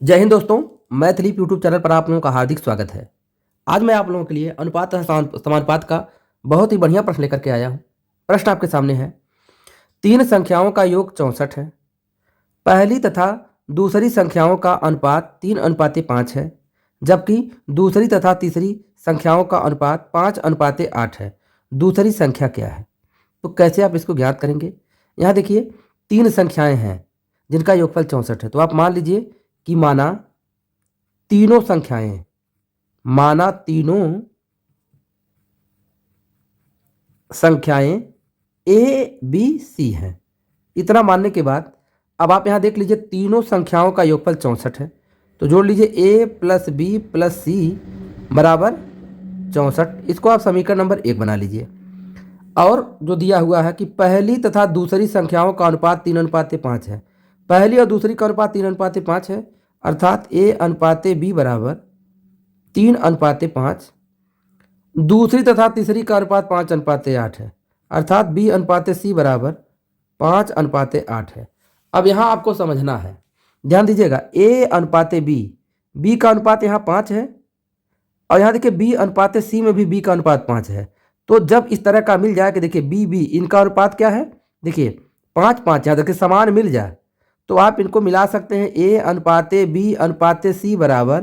जय हिंद दोस्तों, Maithili YouTube channel पर आप लोगों का हार्दिक स्वागत है। आज मैं आप लोगों के लिए अनुपात तथा समानुपात का बहुत ही बढ़िया प्रश्न लेकर के आया हूँ। प्रश्न आपके सामने है, तीन संख्याओं का योग 64 है। पहली तथा दूसरी संख्याओं का अनुपात 3:5 है, जबकि दूसरी तथा तीसरी संख्याओं का अनुपात 5:8 है। दूसरी संख्या क्या है? तो कैसे आप इसको ज्ञात करेंगे? यहाँ देखिए, तीन संख्याएं हैं जिनका योगफल 64 है। तो आप मान लीजिए कि माना तीनों संख्याएं ए बी सी हैं। इतना मानने के बाद अब आप यहाँ देख लीजिए, तीनों संख्याओं का योगफल 64 है। तो जोड़ लीजिए ए प्लस बी प्लस सी बराबर 64। इसको आप समीकरण नंबर 1 बना लीजिए। और जो दिया हुआ है कि पहली तथा दूसरी संख्याओं का अनुपात 3:5 है। पहली और दूसरी का अनुपात 3:5 है, अर्थात A/B बराबर 3:5। दूसरी तथा तीसरी का अनुपात 5:8 है, अर्थात B/C बराबर 5:8 है। अब यहाँ आपको समझना है, ध्यान दीजिएगा, A/B, B का अनुपात यहाँ 5 है और यहाँ देखिए B/C में भी B का अनुपात 5 है। तो जब इस तरह का मिल जाए कि देखिए B इनका अनुपात क्या है, देखिए 5:5, यहाँ देखिए समान मिल जाए तो आप इनको मिला सकते हैं। A/B/C बराबर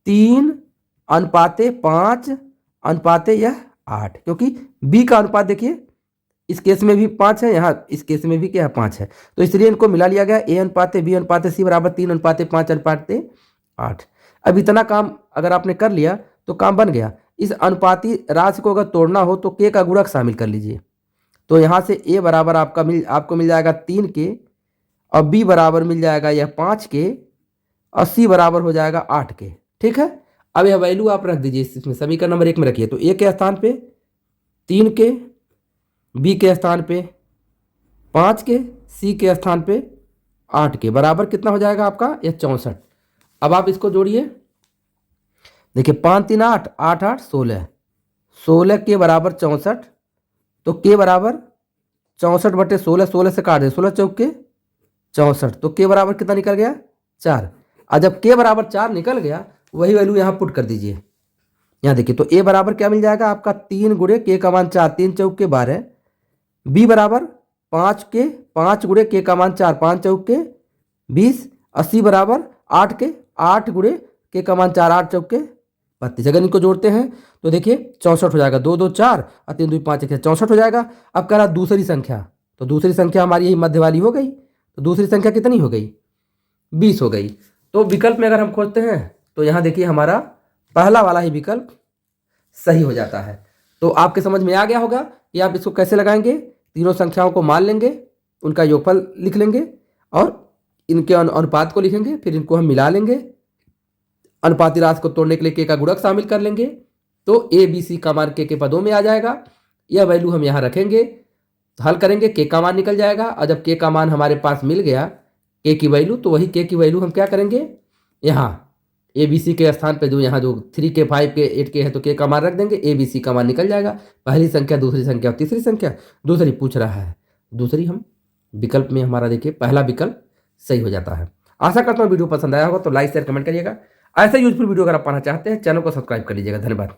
3:5:8, क्योंकि B का अनुपात देखिए इस केस में भी 5 है, यहाँ इस केस में भी क्या है 5 है, तो इसलिए इनको मिला लिया गया। A/B/C बराबर 3:5:8। अब इतना काम अगर आपने कर लिया तो काम बन गया। इस अनुपाती राशि को अगर तोड़ना हो तो K का गुणक शामिल कर लीजिए। तो यहाँ से A बराबर आपको मिल जाएगा 3K और B बराबर मिल जाएगा यह 5K और C बराबर हो जाएगा 8K। ठीक है, अब यह वैल्यू आप रख दीजिए इसमें, समीकरण नंबर 1 में रखिए। तो A के स्थान पे 3K, B के स्थान पे 5K, C के स्थान पे 8K बराबर कितना हो जाएगा आपका, यह 64। अब आप इसको जोड़िए, देखिए 5 3 8 8 8 16, 16 के बराबर 64। तो K बराबर 64/16, 16 से काट दे, 16 चौक के 64। तो K बराबर कितना निकल गया, 4। और जब K बराबर 4 निकल गया, वही वैल्यू यहाँ पुट कर दीजिए। यहाँ देखिए, तो A बराबर क्या मिल जाएगा आपका, 3 गुणे K का मान 4, 3 चौक के 12। B बराबर 5 गुणे K का मान 4, 5 चौक के 20। और C बराबर 8 गुणे K का मान 4, 8 चौक के 32। अगर इनको जोड़ते हैं तो देखिए 64 हो जाएगा। 2 2 4 और 3 2 5 64 हो जाएगा। अब कह रहा दूसरी संख्या, तो दूसरी संख्या हमारी यही मध्य वाली हो गई। तो दूसरी संख्या कितनी हो गई, 20 हो गई। तो विकल्प में अगर हम खोजते हैं तो यहाँ देखिए हमारा पहला वाला ही विकल्प सही हो जाता है। तो आपके समझ में आ गया होगा कि आप इसको कैसे लगाएंगे। तीनों संख्याओं को मान लेंगे, उनका योगफल लिख लेंगे और इनके अनुपात को लिखेंगे, फिर इनको हम मिला लेंगे। अनुपाती राशि को तोड़ने के लिए K का गुणक शामिल कर लेंगे, तो ABC का मान K के पदों में आ जाएगा। यह वैल्यू हम यहाँ रखेंगे, हल करेंगे, K का मान निकल जाएगा। और जब K का मान हमारे पास मिल गया, K की वैल्यू, तो वही K की वैल्यू हम क्या करेंगे, यहाँ ABC के स्थान पे जो यहाँ जो 3K 5K 8K है, तो K का मान रख देंगे, ABC का मान निकल जाएगा। पहली संख्या, दूसरी संख्या और तीसरी संख्या। दूसरी पूछ रहा है, दूसरी हम विकल्प में हमारा देखिए पहला विकल्प सही हो जाता है। आशा करता हूँ वीडियो पसंद आया होगा, तो लाइक शेयर कमेंट करिएगा। ऐसा यूजफुल वीडियो अगर आप पाना चाहते हैं, चैनल को सब्सक्राइब कर लीजिएगा। धन्यवाद।